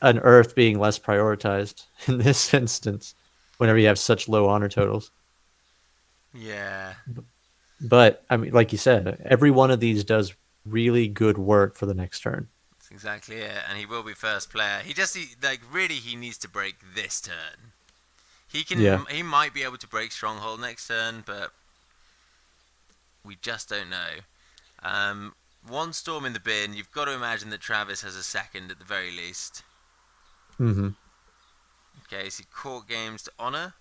[SPEAKER 2] an Earth being less prioritized in this instance whenever you have such low honor totals.
[SPEAKER 1] Yeah,
[SPEAKER 2] But I mean, like you said, every one of these does really good work for the next turn.
[SPEAKER 1] that's exactly it. And he will be first player. Like really he needs to break this turn.
[SPEAKER 2] Yeah.
[SPEAKER 1] He might be able to break Stronghold next turn, but we just don't know. Um, one storm in the bin. You've got to imagine that Travis has a second at the very least.
[SPEAKER 2] Hmm.
[SPEAKER 1] Okay, so court games to honor.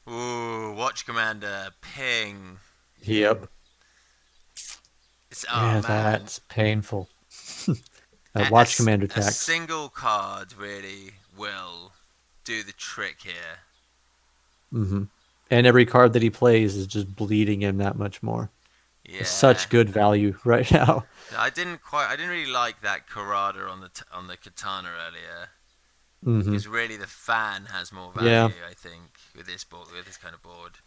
[SPEAKER 1] Ooh, watch commander ping.
[SPEAKER 2] Yep.
[SPEAKER 1] It's oh
[SPEAKER 2] Yeah,
[SPEAKER 1] man,
[SPEAKER 2] that's painful.
[SPEAKER 1] a, a
[SPEAKER 2] Watch
[SPEAKER 1] s-
[SPEAKER 2] commander
[SPEAKER 1] a
[SPEAKER 2] tax.
[SPEAKER 1] single card really will do the trick here.
[SPEAKER 2] Hmm. And every card that he plays is just bleeding him that much more. It's
[SPEAKER 1] Yeah.
[SPEAKER 2] such good value right now.
[SPEAKER 1] I didn't really like that Karada on on the katana earlier
[SPEAKER 2] Hmm.
[SPEAKER 1] because really the fan has more
[SPEAKER 2] Yeah,
[SPEAKER 1] value. I think with this board, with this kind of board.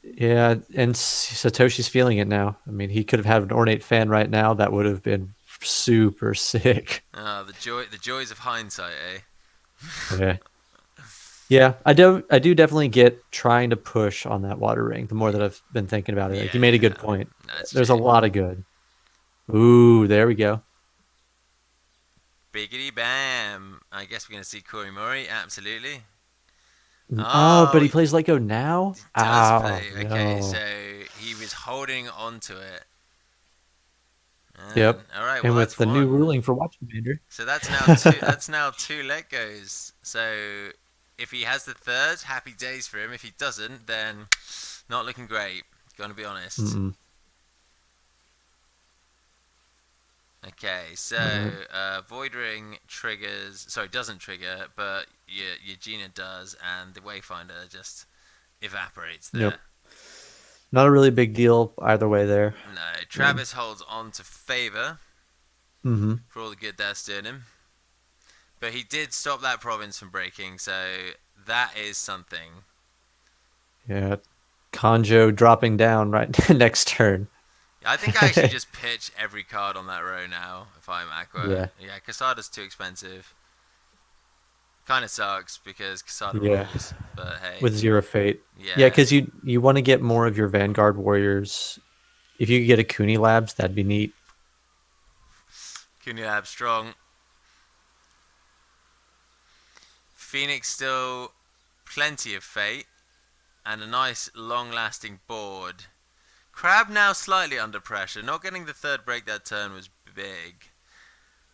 [SPEAKER 2] yeah, and Satoshi's feeling it now. I mean, he could have had an ornate fan right now that would have been super sick.
[SPEAKER 1] Ah, the joys of hindsight, eh?
[SPEAKER 2] Yeah. Yeah, I do definitely get trying to push on that water ring the more that I've been thinking about it. Like you made a good
[SPEAKER 1] Yeah,
[SPEAKER 2] point.
[SPEAKER 1] that's
[SPEAKER 2] There's a
[SPEAKER 1] true.
[SPEAKER 2] lot of good. Ooh, there we go.
[SPEAKER 1] Biggity bam! I guess we're gonna see Korimori. Absolutely.
[SPEAKER 2] Oh,
[SPEAKER 1] Oh,
[SPEAKER 2] but he plays Lego now?
[SPEAKER 1] he does
[SPEAKER 2] Oh,
[SPEAKER 1] play. Okay, so
[SPEAKER 2] no.
[SPEAKER 1] he was holding on to it. And
[SPEAKER 2] Yep.
[SPEAKER 1] all right, well
[SPEAKER 2] And with
[SPEAKER 1] that's
[SPEAKER 2] the new
[SPEAKER 1] one.
[SPEAKER 2] ruling for Watch Commander.
[SPEAKER 1] So that's now two. That's now two let goes. So if he has the third, happy days for him. If he doesn't, then not looking great. Gonna be honest.
[SPEAKER 2] Mm-mm.
[SPEAKER 1] Okay, so
[SPEAKER 2] All right.
[SPEAKER 1] Void Ring triggers. Sorry, doesn't trigger, but your Gina does, and the Wayfinder just evaporates
[SPEAKER 2] Yep.
[SPEAKER 1] there.
[SPEAKER 2] Not a really big deal either way there.
[SPEAKER 1] No,
[SPEAKER 2] I mean,
[SPEAKER 1] Travis holds on to favor
[SPEAKER 2] mm-hmm.
[SPEAKER 1] for all the good that's doing him, but he did stop that province from breaking, so that is something.
[SPEAKER 2] Yeah. Conjo dropping down right next turn.
[SPEAKER 1] I think I actually just pitch every card on that row now if I'm Aqua.
[SPEAKER 2] Yeah.
[SPEAKER 1] Yeah, Casada's too expensive. Kind of sucks because Casada
[SPEAKER 2] Yeah.
[SPEAKER 1] rules, but hey,
[SPEAKER 2] With Zero Fate. Yeah,
[SPEAKER 1] yeah.
[SPEAKER 2] because you want to get more of your Vanguard warriors. If you could get a Cooney Labs, that'd be neat.
[SPEAKER 1] Kunilab strong. Phoenix still plenty of fate and a nice long lasting board. Crab now slightly under pressure. Not getting the third break that turn was big.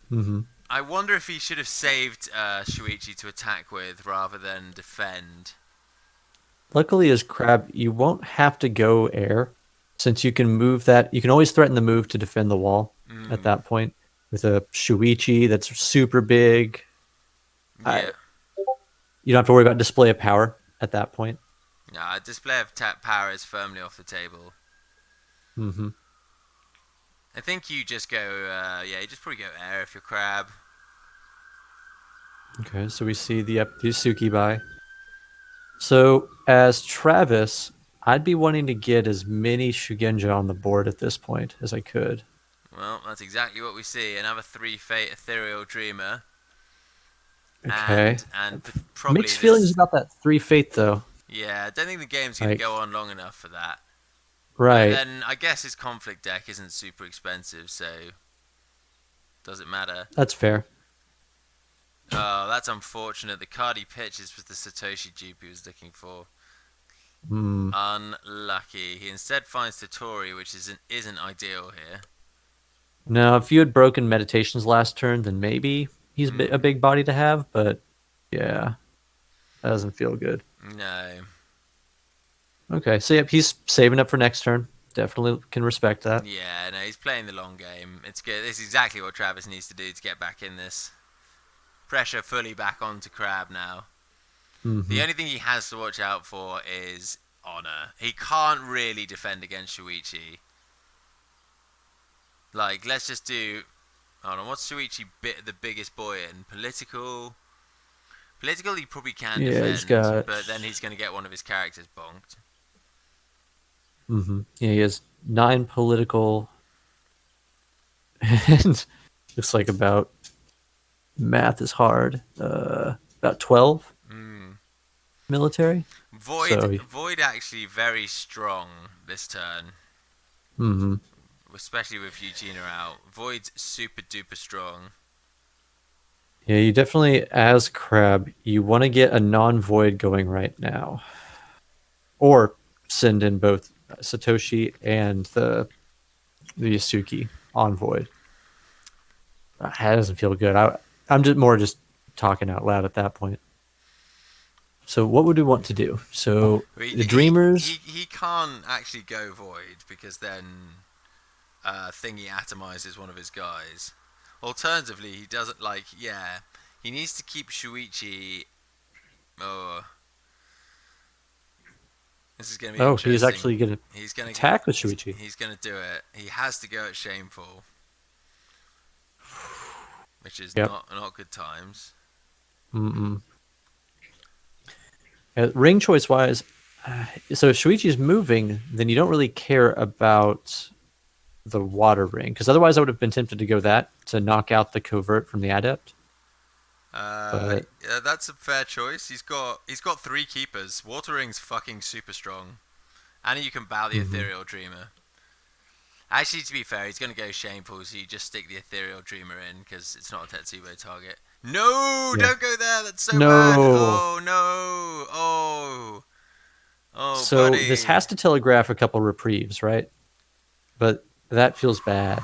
[SPEAKER 2] Hmm.
[SPEAKER 1] I wonder if he should have saved Shuichi to attack with rather than defend.
[SPEAKER 2] Luckily, as Crab, you won't have to go air, since you can move that. You can always threaten the move to defend the wall at
[SPEAKER 1] Mm,
[SPEAKER 2] that point with a Shuichi that's super big. I,
[SPEAKER 1] yeah.
[SPEAKER 2] you don't have to worry about display of power at that point.
[SPEAKER 1] Display of tap power is firmly off the table.
[SPEAKER 2] Hmm.
[SPEAKER 1] I think you just go, you just probably go air if you're Crab.
[SPEAKER 2] Okay, so we see the Suki. So as Travis, I'd be wanting to get as many Shugenja on the board at this point as I could.
[SPEAKER 1] Well, that's exactly what we see. Another three fate ethereal dreamer,
[SPEAKER 2] Okay.
[SPEAKER 1] and probably
[SPEAKER 2] Mixed feelings
[SPEAKER 1] this.
[SPEAKER 2] about that three fate though.
[SPEAKER 1] Yeah, I don't think the game's gonna
[SPEAKER 2] Like,
[SPEAKER 1] go on long enough for that. But
[SPEAKER 2] right.
[SPEAKER 1] then I guess his conflict deck isn't super expensive, so does it matter?
[SPEAKER 2] That's fair.
[SPEAKER 1] Oh, that's unfortunate. The card he pitches was the Satoshi dupe he was looking for.
[SPEAKER 2] Hmm.
[SPEAKER 1] Unlucky. He instead finds Totori, which isn't ideal here.
[SPEAKER 2] Now, if you had broken meditations last turn, then maybe he's a
[SPEAKER 1] Hmm.
[SPEAKER 2] big body to have, but yeah, that doesn't feel good.
[SPEAKER 1] No.
[SPEAKER 2] Okay, so yep, he's saving up for next turn. Definitely can respect that.
[SPEAKER 1] Yeah, no, he's playing the long game. It's good. This is exactly what Travis needs to do to get back in this. Pressure fully back onto Crab now. The
[SPEAKER 2] Hmm.
[SPEAKER 1] only thing he has to watch out for is honor. He can't really defend against Shuichi. Like, let's just do. Hold on, what's Shuichi the biggest boy in? Political. Political, he probably can
[SPEAKER 2] Yeah, he's
[SPEAKER 1] defend,
[SPEAKER 2] got.
[SPEAKER 1] but then he's going to get one of his characters bonked.
[SPEAKER 2] Yeah, he has 9 political, and looks like about math is hard. About 12
[SPEAKER 1] Mm.
[SPEAKER 2] military.
[SPEAKER 1] Void,
[SPEAKER 2] So,
[SPEAKER 1] Void actually very strong this turn,
[SPEAKER 2] hmm
[SPEAKER 1] especially with Eugenia out. Void's super duper strong.
[SPEAKER 2] yeah, you definitely, as Crab, you want to get a non-void going right now, or send in both Satoshi and the Yasuki on void. That doesn't feel good. I'm just talking out loud at that point. So what would we want to do? So the Dreamers.
[SPEAKER 1] He can't actually go void because then Thingy atomizes one of his guys. Alternatively, he doesn't like. Yeah, he needs to keep Shuichi. Oh, this is gonna be
[SPEAKER 2] Oh, he's
[SPEAKER 1] interesting.
[SPEAKER 2] actually going to
[SPEAKER 1] He's gonna
[SPEAKER 2] attack with Shuichi.
[SPEAKER 1] he's gonna do it. He has to go at Shameful, which is
[SPEAKER 2] Yep.
[SPEAKER 1] not good times.
[SPEAKER 2] Mm-mm. Ring choice wise, so if Shuichi's moving, then you don't really care about the water ring, because otherwise I would have been tempted to go that to knock out the covert from the adept. But
[SPEAKER 1] Yeah, that's a fair choice. He's got 3 keepers. Water Ring's fucking super strong, and you can bow the
[SPEAKER 2] mhm.
[SPEAKER 1] Ethereal Dreamer. Actually, to be fair, he's gonna go Shameful, so you just stick the Ethereal Dreamer in because it's not a Tetsubo target. No,
[SPEAKER 2] Yeah.
[SPEAKER 1] don't go there. That's so bad.
[SPEAKER 2] No.
[SPEAKER 1] Oh no. Oh,
[SPEAKER 2] So this
[SPEAKER 1] buddy.
[SPEAKER 2] has to telegraph a couple reprieves, right? But that feels bad.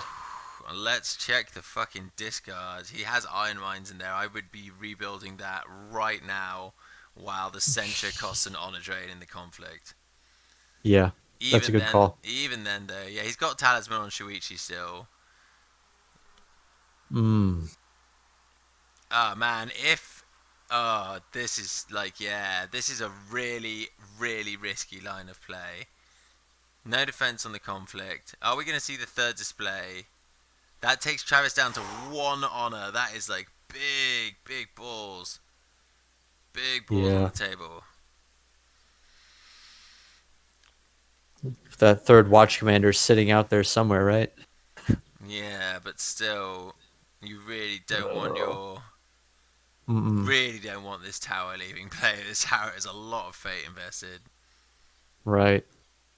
[SPEAKER 1] Let's check the fucking discards. He has Iron Mines in there. I would be rebuilding that right now while the censure costs an honor drain in the conflict.
[SPEAKER 2] Yeah, that's a good call.
[SPEAKER 1] Even then though, yeah, he's got Talisman on Shuichi still.
[SPEAKER 2] Mm.
[SPEAKER 1] Oh man, if this is like this is a really really risky line of play. No defense on the conflict. Are we going to see the third display? That takes Travis down to 1 honor. That is like big balls. Big balls on
[SPEAKER 2] Yeah,
[SPEAKER 1] the table.
[SPEAKER 2] that third watch commander sitting out there somewhere, right?
[SPEAKER 1] Yeah, but still, you really don't want your
[SPEAKER 2] Mm-mm.
[SPEAKER 1] really don't want this tower leaving play. This tower is a lot of fate invested.
[SPEAKER 2] Right.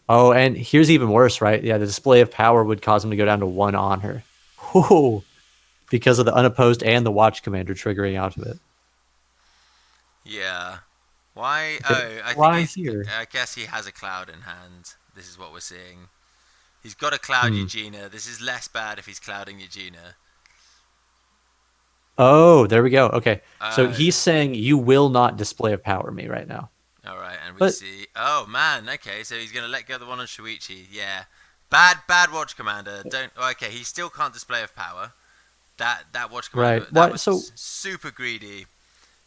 [SPEAKER 2] Oh, and here's even worse, right? Yeah, the display of power would cause him to go down to 1 honor. Whew, because of the unopposed and the watch commander triggering out of it.
[SPEAKER 1] Yeah. Why?
[SPEAKER 2] Okay,
[SPEAKER 1] Oh, I think
[SPEAKER 2] why
[SPEAKER 1] he's.
[SPEAKER 2] here?
[SPEAKER 1] I guess he has a cloud in hand. This is what we're seeing. He's got a cloud
[SPEAKER 2] Hmm.
[SPEAKER 1] Eugenia. This is less bad if he's clouding Eugenia.
[SPEAKER 2] Oh, there we go. Okay. So
[SPEAKER 1] Oh,
[SPEAKER 2] he's saying you will not display of power me right now.
[SPEAKER 1] alright, and we
[SPEAKER 2] But
[SPEAKER 1] see. Oh man, okay, so he's gonna let go of the one on Shuichi. Yeah, bad watch commander. Don't. Oh, okay, he still can't display of power. That watch commander
[SPEAKER 2] right.
[SPEAKER 1] that
[SPEAKER 2] Why
[SPEAKER 1] was
[SPEAKER 2] so
[SPEAKER 1] super greedy,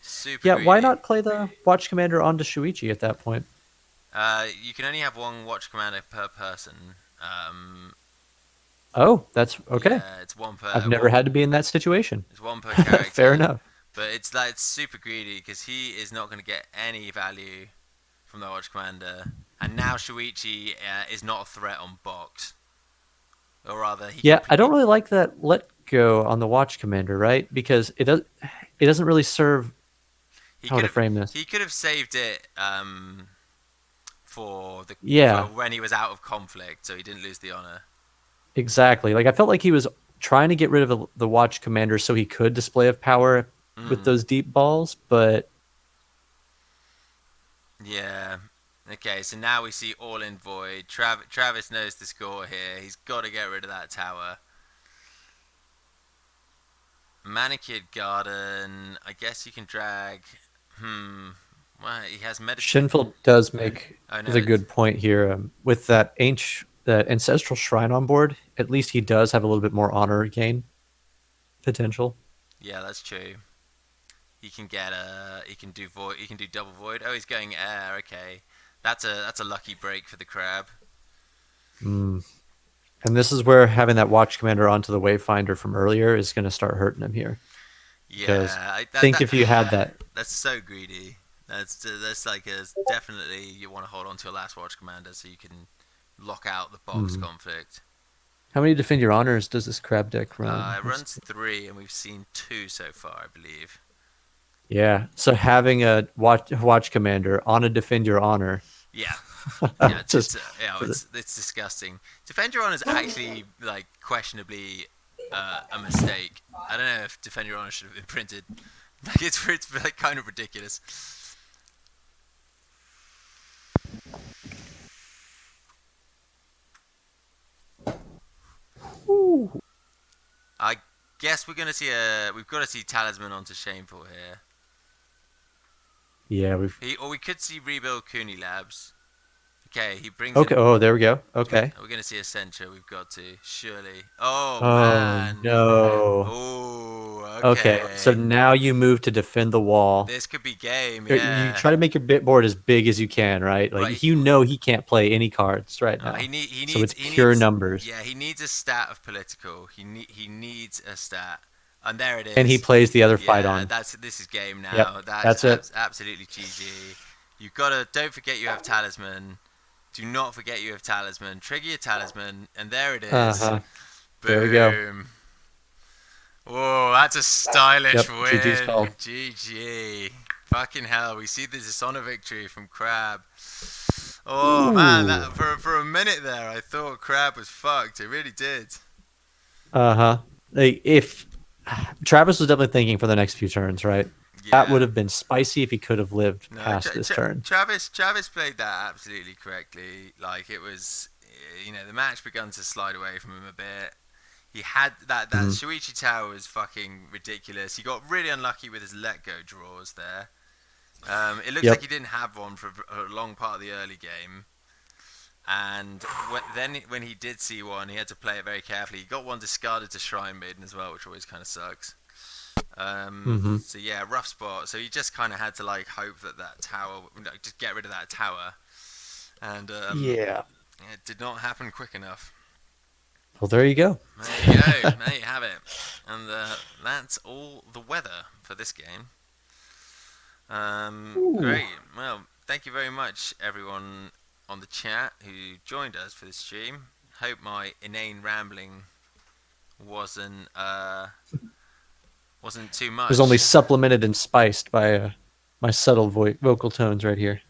[SPEAKER 1] super
[SPEAKER 2] yeah, why
[SPEAKER 1] greedy.
[SPEAKER 2] not play the watch commander onto Shuichi at that point?
[SPEAKER 1] You can only have 1 watch commander per person.
[SPEAKER 2] Oh, that's okay.
[SPEAKER 1] Yeah, it's one
[SPEAKER 2] I've
[SPEAKER 1] per
[SPEAKER 2] never had to be in that situation.
[SPEAKER 1] it's one per
[SPEAKER 2] Fair
[SPEAKER 1] character,
[SPEAKER 2] enough.
[SPEAKER 1] but it's like it's super greedy because he is not going to get any value from the watch commander, and now Shuichi is not a threat on box, or rather he can.
[SPEAKER 2] Yeah, I don't really like that let go on the watch commander, right? Because it doesn't really serve
[SPEAKER 1] He
[SPEAKER 2] how
[SPEAKER 1] could
[SPEAKER 2] to
[SPEAKER 1] have
[SPEAKER 2] frame this.
[SPEAKER 1] he could have saved it for
[SPEAKER 2] Yeah,
[SPEAKER 1] when he was out of conflict, so he didn't lose the honor.
[SPEAKER 2] exactly. Like I felt like he was trying to get rid of the watch commander so he could display of power with
[SPEAKER 1] Mm,
[SPEAKER 2] those deep balls, but
[SPEAKER 1] yeah. Okay, so now we see all in void. Travis knows the score here. He's got to get rid of that tower. Manicured Garden. I guess you can drag. Hmm. Well, he has meditate.
[SPEAKER 2] Shinfeld does make
[SPEAKER 1] Oh no,
[SPEAKER 2] the
[SPEAKER 1] it's
[SPEAKER 2] good point here with that ancestral shrine on board. At least he does have a little bit more honor gain potential.
[SPEAKER 1] yeah, that's true. He can get he can do void. He can do double void. Oh, he's going air. Okay, that's a lucky break for the crab.
[SPEAKER 2] Mm. And this is where having that watch commander onto the Wayfinder from earlier is going to start hurting him here. Because
[SPEAKER 1] Yeah,
[SPEAKER 2] think if you had that.
[SPEAKER 1] that's so greedy. That's like a definitely you want to hold on to your last watch commander so you can lock out the box
[SPEAKER 2] Mm.
[SPEAKER 1] conflict.
[SPEAKER 2] How many defend your honors does this crab deck run?
[SPEAKER 1] It
[SPEAKER 2] Let's
[SPEAKER 1] runs
[SPEAKER 2] see.
[SPEAKER 1] 3, and we've seen 2 so far, I believe.
[SPEAKER 2] Yeah. So having a watch commander on a defend your honor,
[SPEAKER 1] Yeah, yeah,
[SPEAKER 2] just for the,
[SPEAKER 1] it's disgusting. Defend Your Honor is actually like questionably a mistake. I don't know if Defend Your Honor should have been printed. Like it's like kind of ridiculous. I guess we've got to see Talisman onto Shameful here.
[SPEAKER 2] Yeah, we've.
[SPEAKER 1] Or we could see rebuild Cooney Labs. Okay, he brings
[SPEAKER 2] Okay.
[SPEAKER 1] in.
[SPEAKER 2] Oh, there we go. Okay.
[SPEAKER 1] We're gonna see a Sentra. We've got to surely. Oh
[SPEAKER 2] Oh
[SPEAKER 1] man.
[SPEAKER 2] no.
[SPEAKER 1] Oh,
[SPEAKER 2] Okay. So
[SPEAKER 1] okay.
[SPEAKER 2] now you move to defend the wall.
[SPEAKER 1] This could be game.
[SPEAKER 2] You
[SPEAKER 1] Yeah.
[SPEAKER 2] try to make your bit board as big as you can, right?
[SPEAKER 1] Right.
[SPEAKER 2] Like you know he can't play any cards right
[SPEAKER 1] He
[SPEAKER 2] now.
[SPEAKER 1] need. He
[SPEAKER 2] So
[SPEAKER 1] needs.
[SPEAKER 2] it's
[SPEAKER 1] He
[SPEAKER 2] pure
[SPEAKER 1] needs.
[SPEAKER 2] numbers.
[SPEAKER 1] Yeah. He needs a stat of political. He needs a stat. And there it
[SPEAKER 2] And he
[SPEAKER 1] is.
[SPEAKER 2] plays the other fight
[SPEAKER 1] Yeah.
[SPEAKER 2] on.
[SPEAKER 1] This is game
[SPEAKER 2] Yep.
[SPEAKER 1] now. That's
[SPEAKER 2] That's it.
[SPEAKER 1] absolutely GG. You've gotta. Don't forget you have talisman. Do not forget you have talisman. Trigger your talisman, and there it is.
[SPEAKER 2] Uh-huh. There we go.
[SPEAKER 1] Boom. Whoa, that's a stylish
[SPEAKER 2] Yep,
[SPEAKER 1] win.
[SPEAKER 2] GG's called.
[SPEAKER 1] GG. Fucking hell, we see the dishonor victory from Crab. Oh man,
[SPEAKER 2] Ooh.
[SPEAKER 1] for a minute there, I thought Crab was fucked. It really did.
[SPEAKER 2] Uh-huh. Like, if Travis was definitely thinking for the next few turns, right? That
[SPEAKER 1] Yeah.
[SPEAKER 2] would have been spicy if he could have lived
[SPEAKER 1] No,
[SPEAKER 2] past this turn.
[SPEAKER 1] Travis played that absolutely correctly. Like it was, the match begun to slide away from him a bit. He had that
[SPEAKER 2] Mhm.
[SPEAKER 1] Shuichi Tower was fucking ridiculous. He got really unlucky with his let go draws there. It looks
[SPEAKER 2] Yep.
[SPEAKER 1] like he didn't have one for a long part of the early game. And then when he did see one, he had to play it very carefully. He got one discarded to Shrine Maiden as well, which always kind of sucks.
[SPEAKER 2] Mhm.
[SPEAKER 1] So yeah, rough spot. So he just kind of had to like hope that tower, just get rid of that tower, and
[SPEAKER 2] Yeah.
[SPEAKER 1] it did not happen quick enough.
[SPEAKER 2] Well, there you go.
[SPEAKER 1] There you go. There you have it. And that's all the weather for this game.
[SPEAKER 2] Ooh.
[SPEAKER 1] Great. Well, thank you very much, everyone on the chat who joined us for this stream. Hope my inane rambling wasn't too much.
[SPEAKER 2] It was only supplemented and spiced by my subtle vocal tones right here.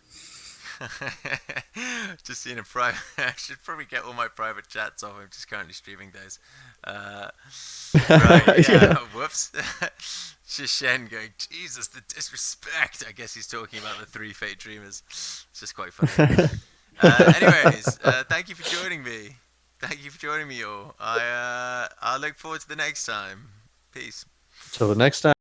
[SPEAKER 1] Just seeing a private. I should probably get all my private chats off. I'm just currently streaming those. Right, yeah.
[SPEAKER 2] Yeah.
[SPEAKER 1] Whoops. Shishen going, Jesus, the disrespect. I guess he's talking about the 3 Fate Dreamers. It's just quite funny. Anyways, thank you for joining me. Thank you for joining me all. I look forward to the next time. Peace.
[SPEAKER 2] Till the next time.